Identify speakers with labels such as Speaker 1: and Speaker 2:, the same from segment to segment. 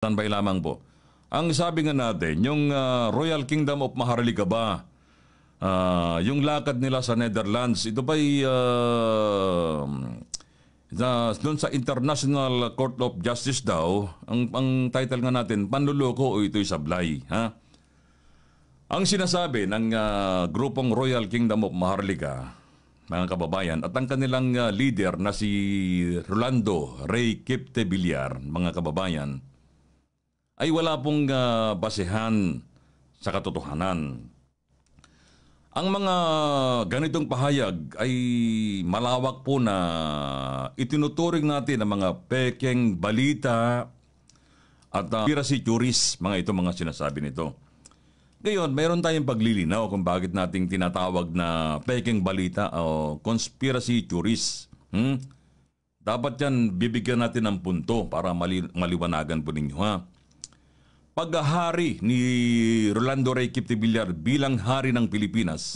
Speaker 1: Standby lamang po. Ang sabi nga natin, yung Royal Kingdom of Maharlika ba, yung lakad nila sa Netherlands, ito ba'y doon sa International Court of Justice daw, ang title nga natin, panluloko o ito'y sablay. Ha? Ang sinasabi ng grupong Royal Kingdom of Maharlika, mga kababayan, at ang kanilang leader na si Rolando Rey Quipte-Villar, mga kababayan, ay wala pong basehan sa katotohanan. Ang mga ganitong pahayag ay malawak po na itinuturing natin ang mga pekeng balita at conspiracy theories, mga ito mga sinasabi nito. Ngayon, mayroon tayong paglilinaw kung bakit nating tinatawag na pekeng balita o conspiracy theories. Dapat yan, bibigyan natin ng punto para maliwanagan po ninyo, ha? Paghahari ni Rolando Rey Quipte-Villar bilang hari ng Pilipinas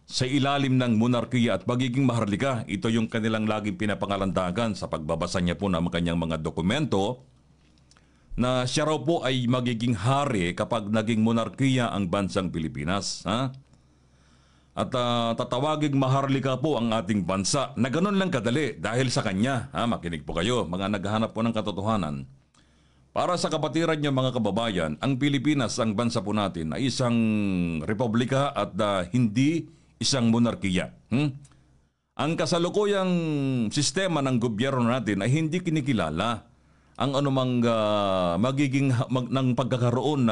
Speaker 1: sa ilalim ng monarkiya at pagiging maharlika, ito yung kanilang laging pinapangalandagan sa pagbabasa niya po ng kanyang mga dokumento na siya raw po ay magiging hari kapag naging monarkiya ang bansang Pilipinas. Ha? At tatawaging maharlika po ang ating bansa na ganun lang kadali dahil sa kanya. Ha? Makinig po kayo, mga naghahanap po ng katotohanan. Para sa kapatiran niyo mga kababayan, ang Pilipinas, ang bansa po natin, ay isang republika at hindi isang monarkiya. Ang kasalukuyang sistema ng gobyerno natin ay hindi kinikilala ang anumang magiging ng pagkakaroon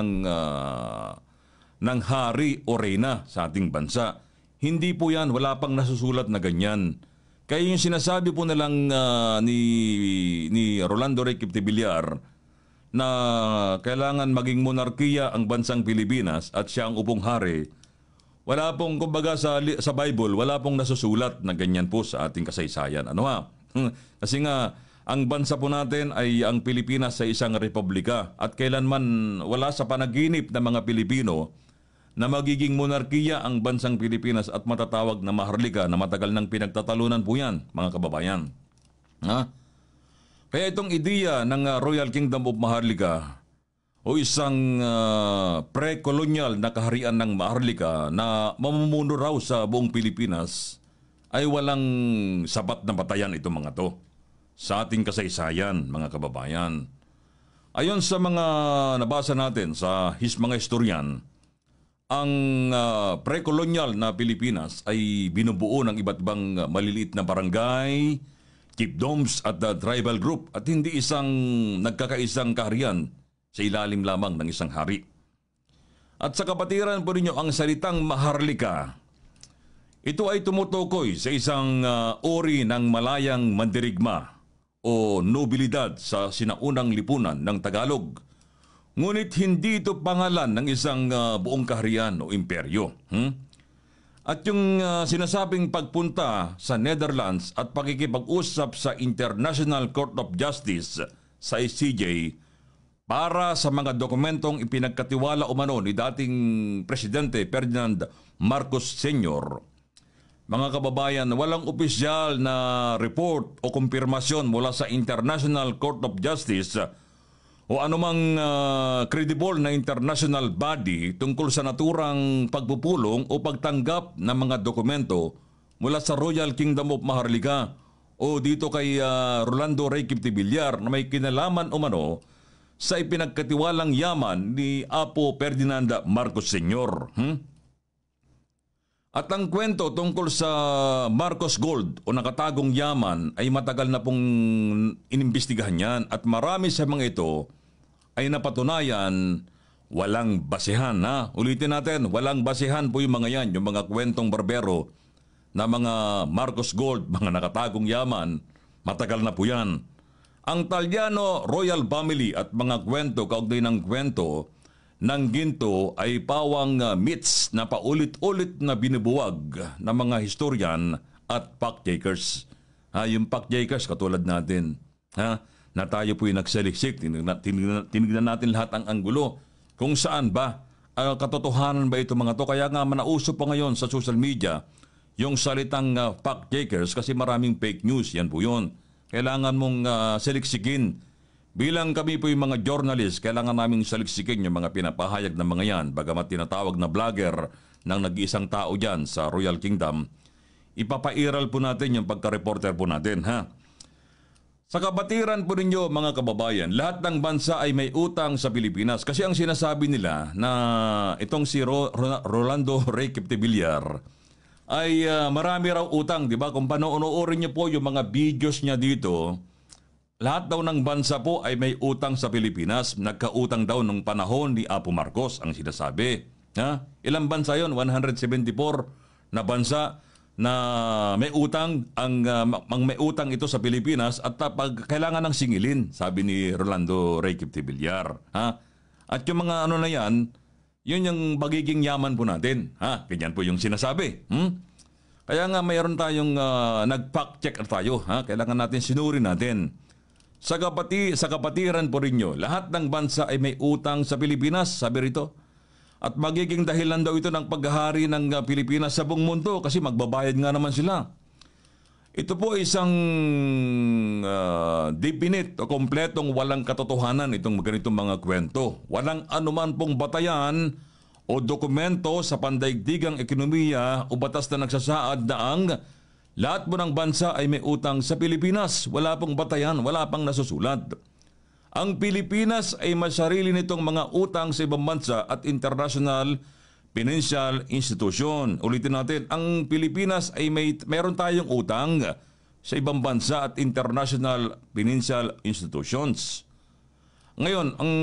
Speaker 1: ng hari o reyna sa ating bansa. Hindi po yan, wala pang nasusulat na ganyan. Kaya yung sinasabi po nilang ni Rolando Rey Quipte-Villar na kailangan maging monarkiya ang bansang Pilipinas at siya ang upong hari, wala pong, kumbaga sa Bible, wala pong nasusulat na ganyan po sa ating kasaysayan. Ano ha? Kasi nga, ang bansa po natin ay ang Pilipinas sa isang republika at kailanman wala sa panaginip ng mga Pilipino na magiging monarkiya ang bansang Pilipinas at matatawag na maharlika na matagal nang pinagtatalunan po yan, mga kababayan. Ha? Kaya itong ideya ng Royal Kingdom of Maharlika o isang pre-colonial na kaharian ng Maharlika na mamumuno raw sa buong Pilipinas ay walang sapat na batayan itong mga to sa ating kasaysayan, mga kababayan. Ayon sa mga nabasa natin sa mga historian, ang pre-colonial na Pilipinas ay binubuo ng iba't ibang maliliit na barangay, chiefdoms at tribal group at hindi isang nagkakaisang kaharian sa ilalim lamang ng isang hari. At sa kapatiran po ninyo, ang salitang maharlika, ito ay tumutukoy sa isang uri ng malayang mandirigma o nobilidad sa sinaunang lipunan ng Tagalog. Ngunit hindi ito pangalan ng isang buong kaharian o imperyo. At yung sinasabing pagpunta sa Netherlands at pakikipag-usap sa International Court of Justice sa ICJ para sa mga dokumentong ipinagkatiwala umano ni dating Presidente Ferdinand Marcos Sr. Mga kababayan, walang opisyal na report o kumpirmasyon mula sa International Court of Justice o anumang credible na international body tungkol sa naturang pagpupulong o pagtanggap ng mga dokumento mula sa Royal Kingdom of Maharlika o dito kay Rolando Rey Quipte-Villar na may kinalaman umano sa ipinagkatiwalang yaman ni Apo Ferdinand Marcos Sr. At ang kwento tungkol sa Marcos Gold o nakatagong yaman ay matagal na pong inimbestigahan yan at marami sa mga ito ay napatunayan walang basehan. Ha? Ulitin natin, walang basehan po yung mga yan, yung mga kwentong barbero na mga Marcos Gold, mga nakatagong yaman, matagal na po yan. Ang Talyano Royal Family at mga kwento, kaugnay ng kwento ng ginto ay pawang myths na paulit-ulit na binubuwag ng mga historian at fact-checkers. Yung fact-checkers katulad natin. Na tayo po'y nagsaliksik, tinignan natin lahat ang anggulo. Kung saan ba, katotohanan ba ito mga to? Kaya nga manauso pa ngayon sa social media yung salitang fact-checkers kasi maraming fake news, yan po yun. Kailangan mong saliksikin Bilang kami po yung mga journalist, kailangan naming saliksikin yung mga pinapahayag ng mga yan, bagamat tinatawag na vlogger ng nag-iisang tao dyan sa Royal Kingdom, ipapairal po natin yung pagka-reporter po natin, ha? Sa kabatiran po ninyo mga kababayan, lahat ng bansa ay may utang sa Pilipinas. Kasi ang sinasabi nila na itong si Rolando Ray Capdevillar ay marami raw utang, di ba? Kung panoorin niyo po yung mga videos niya dito, lahat daw ng bansa po ay may utang sa Pilipinas. Nagkautang daw nung panahon ni Apo Marcos ang sinasabi. Ha? Ilang bansa yon? 174 na bansa na may utang. Ang may utang ito sa Pilipinas at pag kailangan ng singilin, sabi ni Rolando Ray Capdevillar. Ha? At yung mga ano na yan, yun yung magiging yaman po natin. Ha? Ganyan po yung sinasabi. Kaya nga mayroon tayong nag-fact check tayo. Ha? Kailangan natin sinuri natin. Sa kapatiran po rin nyo, lahat ng bansa ay may utang sa Pilipinas, sabi rito. At magiging dahilan daw ito ng paghahari ng Pilipinas sa buong mundo kasi magbabayad nga naman sila. Ito po isang definite o kompletong walang katotohanan itong ganitong mga kwento. Walang anuman pong batayan o dokumento sa pandaigdigang ekonomiya o batas na nagsasaad na ang lahat po ng bansa ay may utang sa Pilipinas. Wala pong batayan, wala pang nasusulat. Ang Pilipinas ay may sarili nitong mga utang sa ibang bansa at international financial institution. Ulitin natin, ang Pilipinas ay meron tayong utang sa ibang bansa at international financial institutions. Ngayon, ang